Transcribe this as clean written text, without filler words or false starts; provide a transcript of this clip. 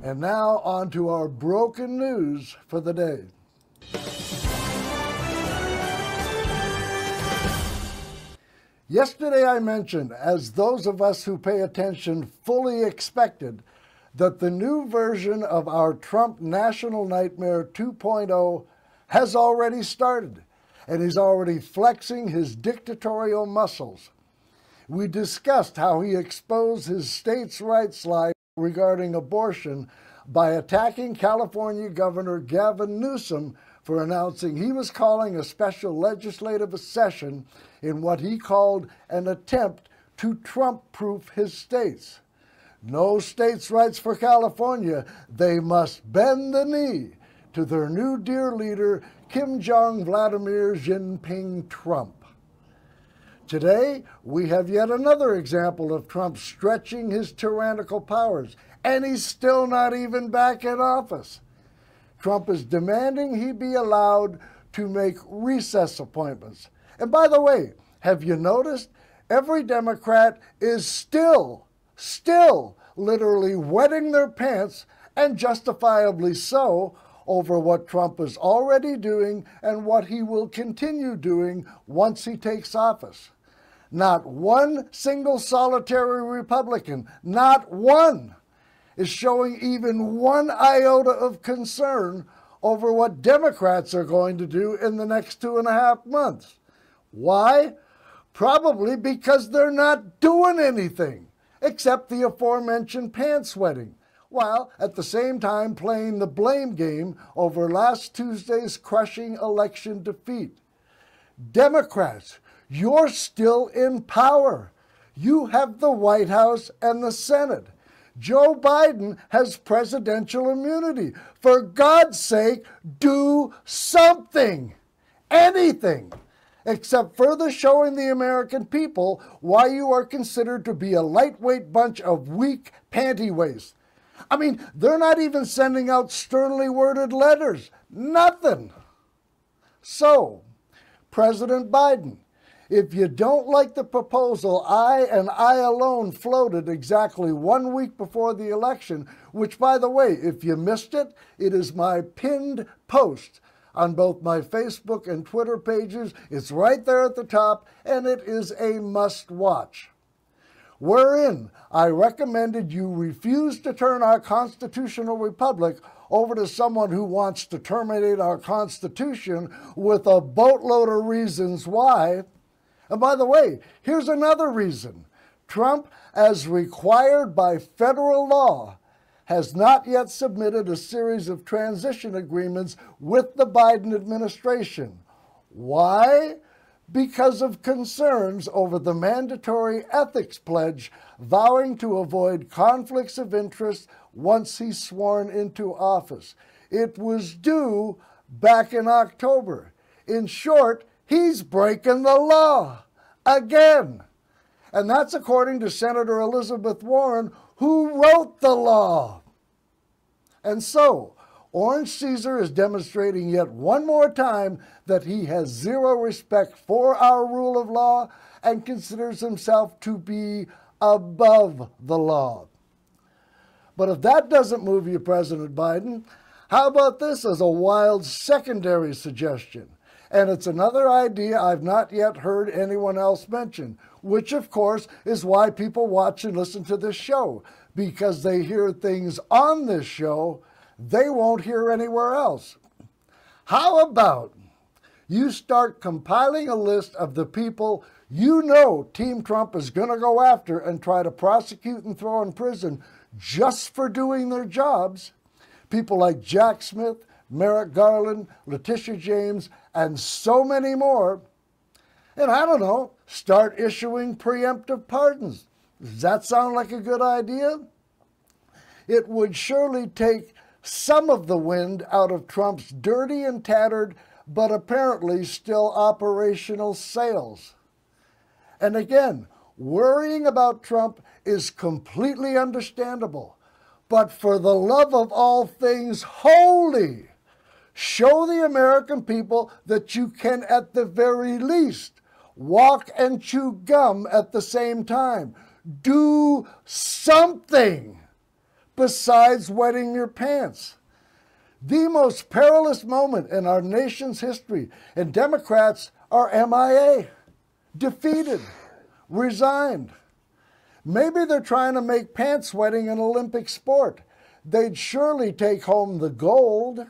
And now on to our broken news for the day. Yesterday I mentioned, as those of us who pay attention fully expected, that the new version of our Trump National Nightmare 2.0 has already started, and he's already flexing his dictatorial muscles. We discussed how he exposed his states' rights lie regarding abortion by attacking California Governor Gavin Newsom for announcing he was calling a special legislative session in what he called an attempt to Trump-proof his states. No states' rights for California. They must bend the knee to their new dear leader, Kim Jong-Vladimir Jinping Trump. Today, we have yet another example of Trump stretching his tyrannical powers, and he's still not even back in office. Trump is demanding he be allowed to make recess appointments. And by the way, have you noticed? Every Democrat is still literally wetting their pants, and justifiably so, over what Trump is already doing and what he will continue doing once he takes office. Not one single solitary Republican, not one, is showing even one iota of concern over what Democrats are going to do in the next 2.5 months. Why? Probably because they're not doing anything except the aforementioned pants wetting, while at the same time playing the blame game over last Tuesday's crushing election defeat. Democrats, you're still in power. You have the White House and the Senate. Joe Biden has presidential immunity. For God's sake, do something, anything, except further showing the American people why you are considered to be a lightweight bunch of weak panty waists. I mean, they're not even sending out sternly worded letters. Nothing. So, President Biden, if you don't like the proposal I and I alone floated exactly 1 week before the election, which, by the way, if you missed it, it is my pinned post on both my Facebook and Twitter pages. It's right there at the top, and it is a must-watch. Wherein I recommended you refuse to turn our constitutional republic over to someone who wants to terminate our Constitution with a boatload of reasons why. And by the way, here's another reason. Trump, as required by federal law, has not yet submitted a series of transition agreements with the Biden administration. Why? Because of concerns over the mandatory ethics pledge vowing to avoid conflicts of interest once he's sworn into office. It was due back in October. In short, he's breaking the law again. And that's according to Senator Elizabeth Warren, who wrote the law. And so, Orange Caesar is demonstrating yet one more time that he has zero respect for our rule of law and considers himself to be above the law. But if that doesn't move you, President Biden, how about this as a wild secondary suggestion? And it's another idea I've not yet heard anyone else mention, which of course is why people watch and listen to this show, because they hear things on this show they won't hear anywhere else. How about you start compiling a list of the people you know Team Trump is going to go after and try to prosecute and throw in prison just for doing their jobs? People like Jack Smith, Merrick Garland, Letitia James, and so many more. And I don't know, start issuing preemptive pardons. Does that sound like a good idea? It would surely take some of the wind out of Trump's dirty and tattered, but apparently still operational sails. And again, worrying about Trump is completely understandable. But for the love of all things holy, show the American people that you can, at the very least, walk and chew gum at the same time. Do something. besides wetting your pants. The most perilous moment in our nation's history, and Democrats are MIA, defeated, resigned. Maybe they're trying to make pants wetting an Olympic sport. They'd surely take home the gold.